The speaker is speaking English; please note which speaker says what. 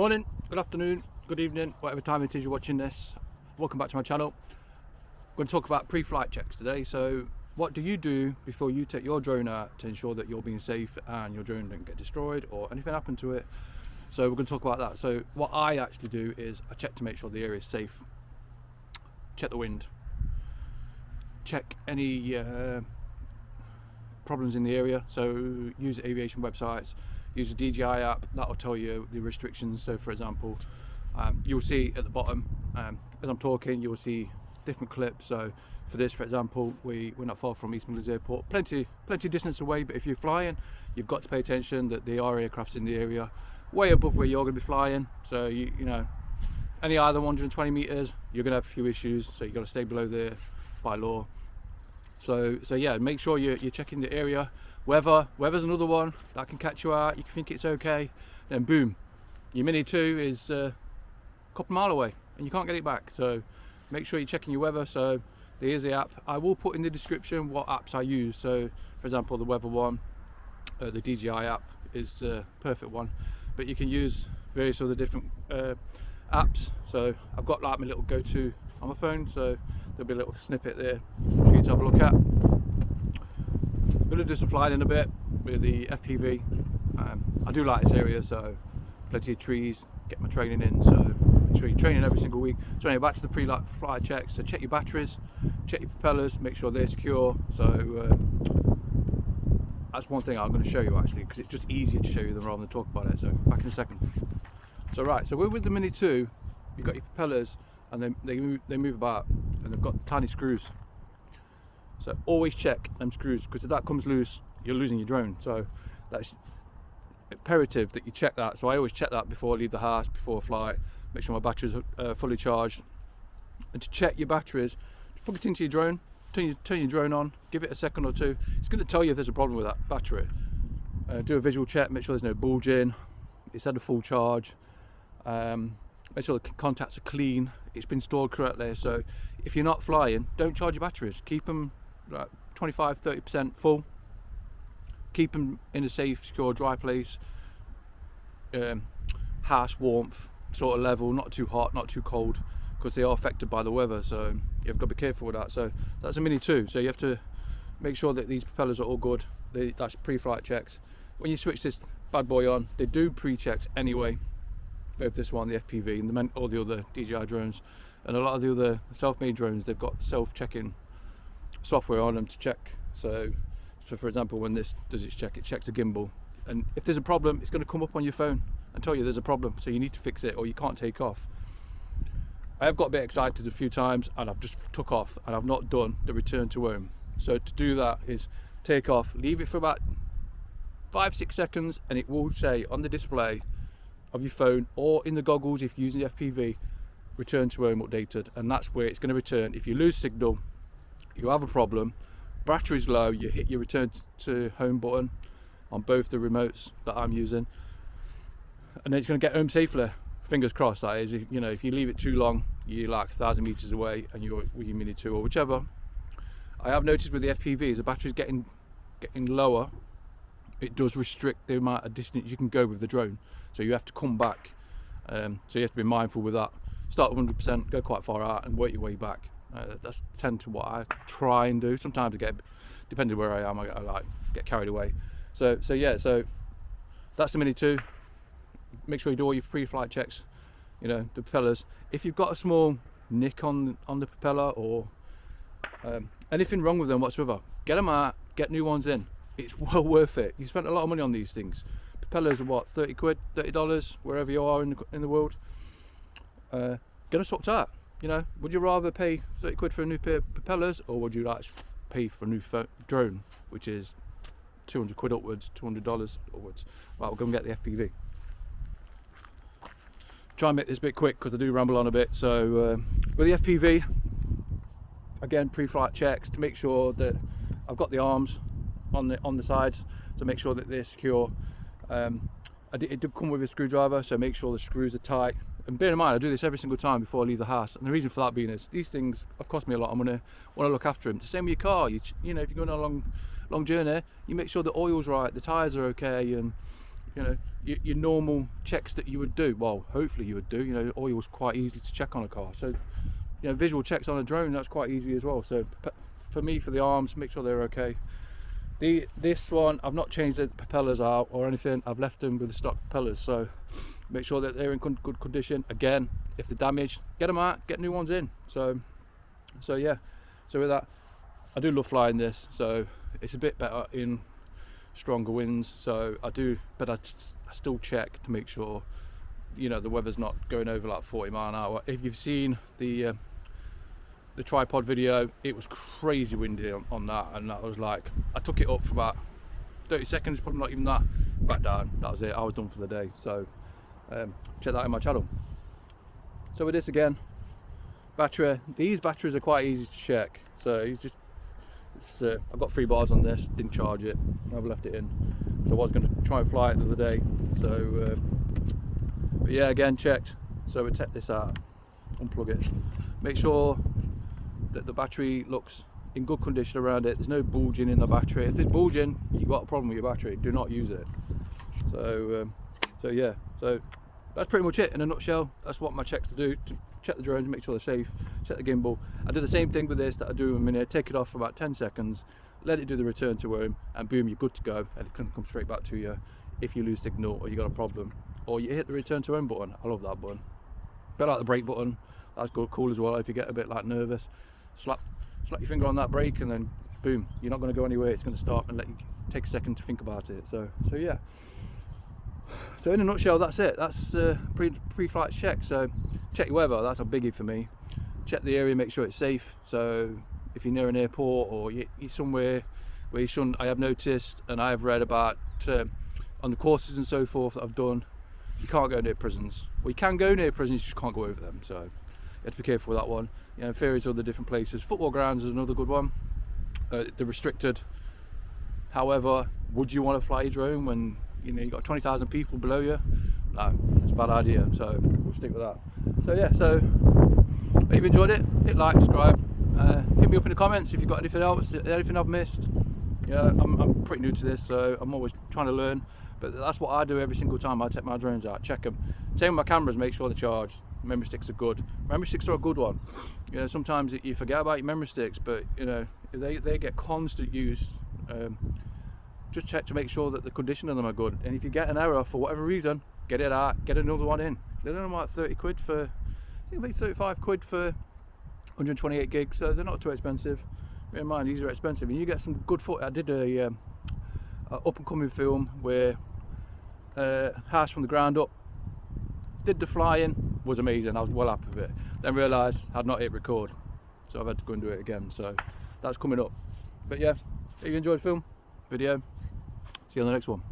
Speaker 1: morning, good afternoon, good evening, whatever time it is you're watching this. Welcome back to my channel. I'm going to talk about pre-flight checks today. So what do you do before you take your drone out to ensure that you're being safe and your drone doesn't get destroyed or anything happen to it? So we're going to talk about that. So what I actually do is I check to make sure the area is safe, check the wind, check any problems in the area. So use aviation websites, use the DJI app, that will tell you the restrictions. So for example, you'll see at the bottom, as I'm talking, you'll see different clips. So for this, for example, we're not far from East Midlands Airport, plenty distance away, but if you're flying, you've got to pay attention that there are aircrafts in the area way above where you're going to be flying. So you know, any higher than 120 meters, you're going to have a few issues, so you've got to stay below there by law. So yeah, make sure you're checking the area. Weather's another one that can catch you out. You can think it's okay, then boom, your Mini 2 is a couple mile away and you can't get it back. So make sure you're checking your weather. So there's the app. I will put in the description what apps I use. So for example, the weather one, the DJI app is the perfect one, but you can use various other different apps. So I've got like my little go-to on my phone, so there'll be a little snippet there for you to have a look at. I'm going to do some flying in a bit with the FPV. I do like this area, so plenty of trees, get my training in, so make sure you're training every single week. So anyway, back to the pre-flight checks. So check your batteries, check your propellers, make sure they're secure. So that's one thing I'm going to show you actually, because it's just easier to show you than rather than talk about it. So back in a second. So right, so we're with the Mini 2, you've got your propellers and they move about, and they've got tiny screws. So always check them screws, because if that comes loose, you're losing your drone. So that's imperative that you check that. So I always check that before I leave the house, before I fly, make sure my batteries are fully charged. And to check your batteries, just plug it into your drone, turn your drone on, give it a second or two. It's going to tell you if there's a problem with that battery. Do a visual check, make sure there's no bulging, it's had a full charge. Make sure the contacts are clean, it's been stored correctly. So if you're not flying, don't charge your batteries, keep them like 25-30% full, keep them in a safe, secure, dry place, house warmth sort of level, not too hot, not too cold, because they are affected by the weather. So you've got to be careful with that. So that's a Mini 2, so you have to make sure that these propellers are all good. That's pre-flight checks. When you switch this bad boy on, they do pre-checks anyway, both this one, the FPV, and all the other DJI drones, and a lot of the other self-made drones, they've got self-checking software on them to check. So for example, when this does its check, it checks the gimbal, and if there's a problem, it's going to come up on your phone and tell you there's a problem, so you need to fix it or you can't take off. I have got a bit excited a few times and I've just took off and I've not done the return to home. So to do that is take off, leave it for about 5-6 seconds, and it will say on the display of your phone or in the goggles if you're using the FPV, return to home updated, and that's where it's going to return. If you lose signal, you have a problem, battery's low, you hit your return to home button on both the remotes that I'm using, and then it's going to get home safely. Fingers crossed, that is. If you leave it too long, you're like 1,000 meters away and you're with your Mini 2 or whichever. I have noticed with the FPV, as the battery's getting lower, it does restrict the amount of distance you can go with the drone, so you have to come back. So you have to be mindful with that. Start with 100%, go quite far out and work your way back. That's tend to what I try and do. Sometimes I get, depending where I am, I like get carried away. So yeah, so that's the Mini 2. Make sure you do all your pre-flight checks, the propellers. If you've got a small nick on the propeller or anything wrong with them whatsoever, get them out, get new ones in. It's well worth it. You spent a lot of money on these things. Propellers are what, 30 quid, $30, wherever you are in the world. Get them swapped out. Would you rather pay 30 quid for a new pair of propellers, or would you like to pay for a new drone, which is 200 quid upwards, $200 upwards? Right, we'll go and get the FPV. Try and make this a bit quick because I do ramble on a bit. So with the FPV, again, pre-flight checks to make sure that I've got the arms on the sides, to make sure that they're secure. It did come with a screwdriver, so make sure the screws are tight. And bear in mind, I do this every single time before I leave the house, and the reason for that being is these things have cost me a lot. I'm gonna want to look after them. The same with your car. If you're going on a long journey, you make sure the oil's right, the tyres are okay, and you know, your normal checks that you would do. Well, hopefully you would do. You know, oil's quite easy to check on a car, so you know, visual checks on a drone, that's quite easy as well. So for me, for the arms, make sure they're okay. This one, I've not changed the propellers out or anything. I've left them with the stock propellers, so make sure that they're in good condition. Again, if they're damaged, get them out, get new ones in. So yeah, so with that, I do love flying this, so it's a bit better in stronger winds. So I do, but I still check to make sure, you know, the weather's not going over like 40 mile an hour. If you've seen the tripod video, it was crazy windy on that, and that was like, I took it up for about 30 seconds, probably not even that, back down, that was it, I was done for the day. So check that in my channel. So with this again, battery, these batteries are quite easy to check. So you just, I've got 3 bars on this, didn't charge it, I've left it in. So I was going to try and fly it the other day, so but yeah, again, checked. So we take this out, unplug it, make sure that the battery looks in good condition around it. There's no bulging in the battery. If there's bulging, you've got a problem with your battery, do not use it. So yeah, so that's pretty much it in a nutshell. That's what my checks to do, to check the drones, make sure they're safe, check the gimbal. I do the same thing with this that I do in a minute, take it off for about 10 seconds, let it do the return to home, and boom, you're good to go, and it can come straight back to you if you lose signal or you got a problem, or you hit the return to home button. I love that button. But I like the brake button, that's good, cool as well. If you get a bit like nervous, slap your finger on that brake, and then boom, you're not going to go anywhere. It's going to stop and let you take a second to think about it. So yeah, so in a nutshell, that's it. That's pre-flight check. So check your weather, that's a biggie for me. Check the area, make sure it's safe. So if you're near an airport or you're somewhere where you shouldn't, I have noticed and I have read about on the courses and so forth that I've done, you can't go near prisons. Well, you can go near prisons, you just can't go over them. So you have to be careful with that one. You know, ferries, other different places. Football grounds is another good one. They're restricted. However, would you want to fly a drone when you know you've got 20,000 people below you? No, it's a bad idea. So we'll stick with that. So yeah, so if you've enjoyed it, hit like, subscribe. Hit me up in the comments if you've got anything else, anything I've missed. Yeah, I'm pretty new to this, so I'm always trying to learn. But that's what I do every single time I take my drones out, check them. Same with my cameras, make sure they're charged. Memory sticks are good. Memory sticks are a good one. You know, sometimes you forget about your memory sticks, but you know, if they get constant use, just check to make sure that the condition of them are good. And if you get an error for whatever reason, get it out, get another one in. They're only like 30 quid for, I think maybe 35 quid for 128 gigs, so they're not too expensive. Bear in mind, these are expensive, and you get some good footage. I did a up and coming film where house from the ground up, did the flying, was amazing, I was well happy with it. Then realised I'd not hit record, so I've had to go and do it again, so that's coming up. But yeah, if you enjoyed the film, video, see you on the next one.